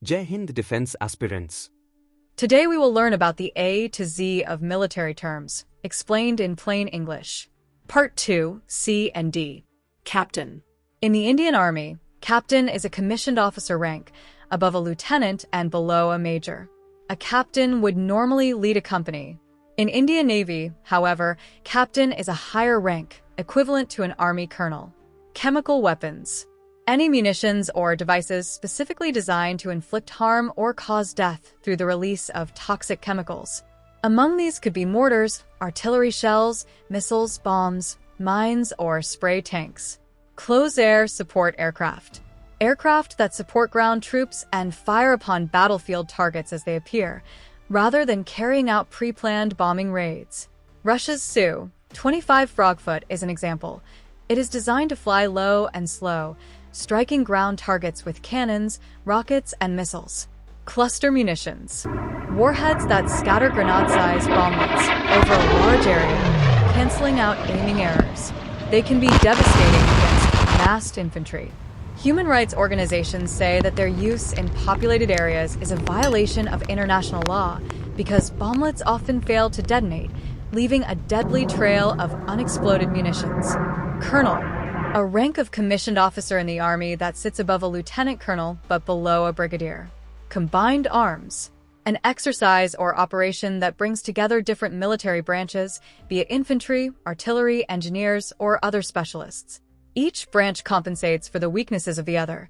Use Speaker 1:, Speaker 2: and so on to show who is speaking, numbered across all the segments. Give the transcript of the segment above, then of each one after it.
Speaker 1: Jai Hind defense aspirants.
Speaker 2: Today we will learn about the A to Z of military terms, explained in plain English. Part 2, C and D.
Speaker 3: Captain.
Speaker 2: In the Indian Army, captain is a commissioned officer rank, above a lieutenant and below a major. A captain would normally lead a company. In Indian Navy, however, captain is a higher rank, equivalent to an army colonel. Chemical weapons. Any munitions or devices specifically designed to inflict harm or cause death through the release of toxic chemicals. Among these could be mortars, artillery shells, missiles, bombs, mines, or spray tanks. Close-air support aircraft. Aircraft that support ground troops and fire upon battlefield targets as they appear, rather than carrying out pre-planned bombing raids. Russia's Su-25 Frogfoot is an example. It is designed to fly low and slow, striking ground targets with cannons, rockets, and missiles. Cluster munitions. Warheads that scatter grenade-sized bomblets over a large area, canceling out aiming errors. They can be devastating against massed infantry. Human rights organizations say that their use in populated areas is a violation of international law because bomblets often fail to detonate, leaving a deadly trail of unexploded munitions. Colonel. A rank of commissioned officer in the Army that sits above a lieutenant colonel but below a brigadier. Combined arms. An exercise or operation that brings together different military branches, be it infantry, artillery, engineers, or other specialists. Each branch compensates for the weaknesses of the other.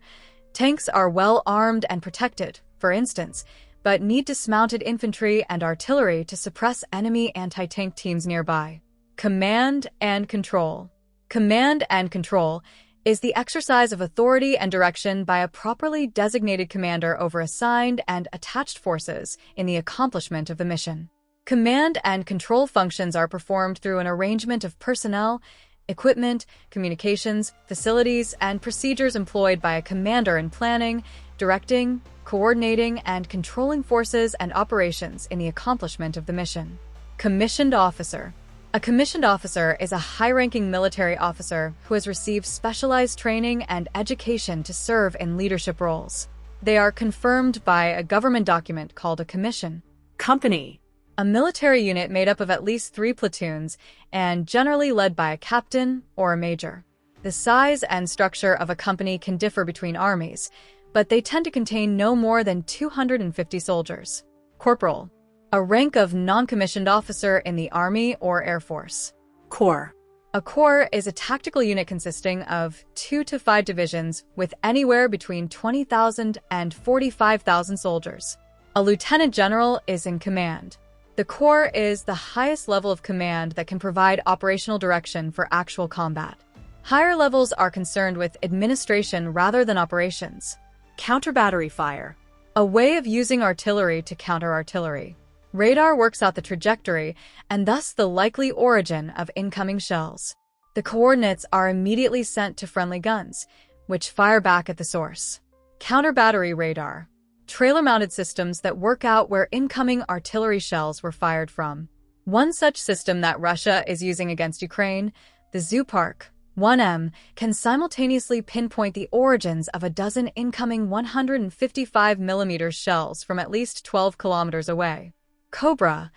Speaker 2: Tanks are well armed and protected, for instance, but need dismounted infantry and artillery to suppress enemy anti-tank teams nearby. Command and control. Command and control is the exercise of authority and direction by a properly designated commander over assigned and attached forces in the accomplishment of the mission. Command and control functions are performed through an arrangement of personnel, equipment, communications, facilities, and procedures employed by a commander in planning, directing, coordinating, and controlling forces and operations in the accomplishment of the mission. Commissioned officer. A commissioned officer is a high-ranking military officer who has received specialized training and education to serve in leadership roles. They are confirmed by a government document called a commission.
Speaker 3: Company.
Speaker 2: A military unit made up of at least 3 platoons and generally led by a captain or a major. The size and structure of a company can differ between armies, but they tend to contain no more than 250 soldiers. Corporal. A rank of non-commissioned officer in the Army or Air Force.
Speaker 3: Corps.
Speaker 2: A corps is a tactical unit consisting of 2 to 5 divisions with anywhere between 20,000 and 45,000 soldiers. A lieutenant general is in command. The corps is the highest level of command that can provide operational direction for actual combat. Higher levels are concerned with administration rather than operations.
Speaker 3: Counter-battery fire.
Speaker 2: A way of using artillery to counter artillery. Radar works out the trajectory and thus the likely origin of incoming shells. The coordinates are immediately sent to friendly guns, which fire back at the source. Counter-battery radar. Trailer-mounted systems that work out where incoming artillery shells were fired from. One such system that Russia is using against Ukraine, the Zoopark 1M, can simultaneously pinpoint the origins of a dozen incoming 155mm shells from at least 12 kilometers away. Cobra,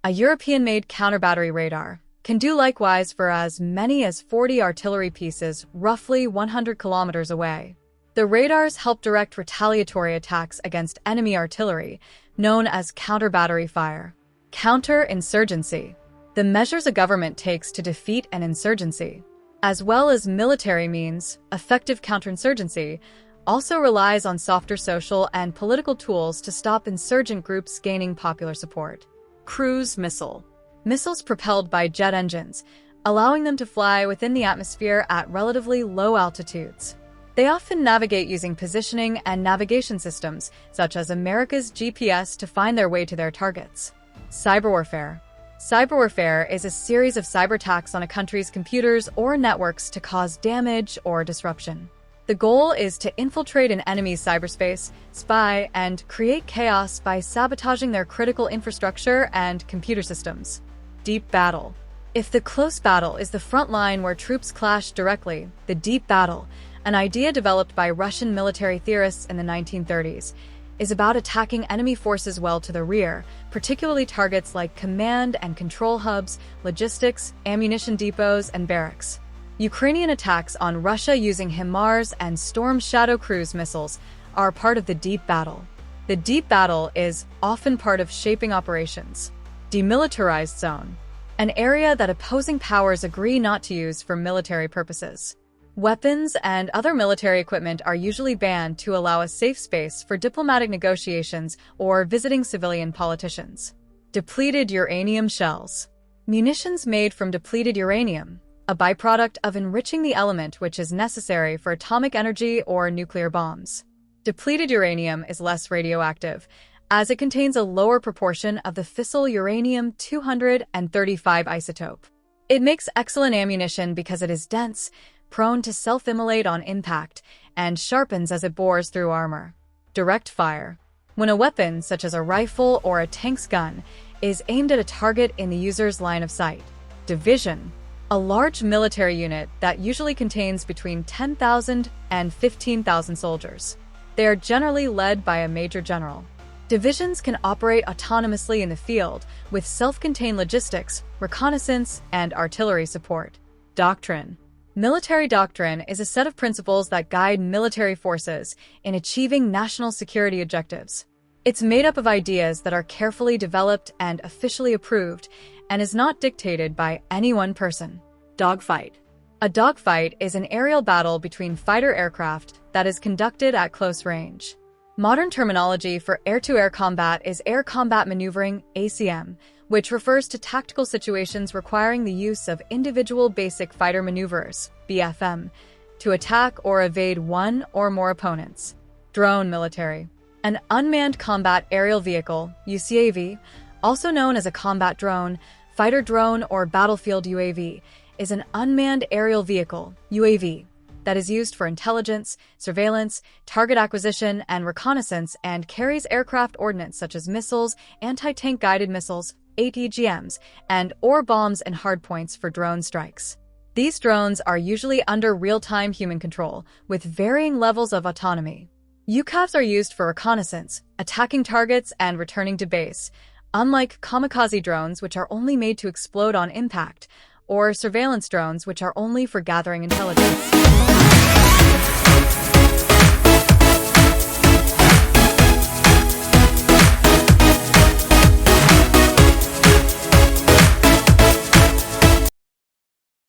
Speaker 2: a European-made counter-battery radar, can do likewise for as many as 40 artillery pieces roughly 100 kilometers away. The radars help direct retaliatory attacks against enemy artillery, known as counter-battery fire. Counter-insurgency. The measures a government takes to defeat an insurgency, as well as military means, effective counterinsurgency, also relies on softer social and political tools to stop insurgent groups gaining popular support.
Speaker 3: Cruise missile.
Speaker 2: Missiles propelled by jet engines, allowing them to fly within the atmosphere at relatively low altitudes. They often navigate using positioning and navigation systems, such as America's GPS, to find their way to their targets. Cyberwarfare. Cyberwarfare is a series of cyber attacks on a country's computers or networks to cause damage or disruption. The goal is to infiltrate an enemy's cyberspace, spy, and create chaos by sabotaging their critical infrastructure and computer systems. Deep battle. If the close battle is the front line where troops clash directly, the deep battle, an idea developed by Russian military theorists in the 1930s, is about attacking enemy forces well to the rear, particularly targets like command and control hubs, logistics, ammunition depots, and barracks. Ukrainian attacks on Russia using HIMARS and Storm Shadow cruise missiles are part of the Deep Battle. The Deep Battle is often part of shaping operations. Demilitarized Zone, an area that opposing powers agree not to use for military purposes. Weapons and other military equipment are usually banned to allow a safe space for diplomatic negotiations or visiting civilian politicians. Depleted uranium shells. Munitions made from depleted uranium, a byproduct of enriching the element which is necessary for atomic energy or nuclear bombs. Depleted uranium is less radioactive, as it contains a lower proportion of the fissile uranium-235 isotope. It makes excellent ammunition because it is dense, prone to self-immolate on impact, and sharpens as it bores through armor. Direct fire. When a weapon, such as a rifle or a tank's gun, is aimed at a target in the user's line of sight. Division. A large military unit that usually contains between 10,000 and 15,000 soldiers. They are generally led by a major general. Divisions can operate autonomously in the field with self-contained logistics, reconnaissance, and artillery support. Doctrine. Military doctrine is a set of principles that guide military forces in achieving national security objectives. It's made up of ideas that are carefully developed and officially approved, and is not dictated by any one person.
Speaker 3: Dogfight.
Speaker 2: A dogfight is an aerial battle between fighter aircraft that is conducted at close range. Modern terminology for air-to-air combat is air combat maneuvering, ACM, which refers to tactical situations requiring the use of individual basic fighter maneuvers, BFM, to attack or evade one or more opponents. Drone military. An unmanned combat aerial vehicle, UCAV, also known as a combat drone, fighter drone, or battlefield UAV, is an unmanned aerial vehicle, UAV, that is used for intelligence, surveillance, target acquisition, and reconnaissance, and carries aircraft ordnance such as missiles, anti-tank guided missiles, ATGMs, and or bombs and hardpoints for drone strikes. These drones are usually under real-time human control, with varying levels of autonomy. UCAVs are used for reconnaissance, attacking targets, and returning to base, unlike kamikaze drones, which are only made to explode on impact, or surveillance drones, which are only for gathering intelligence.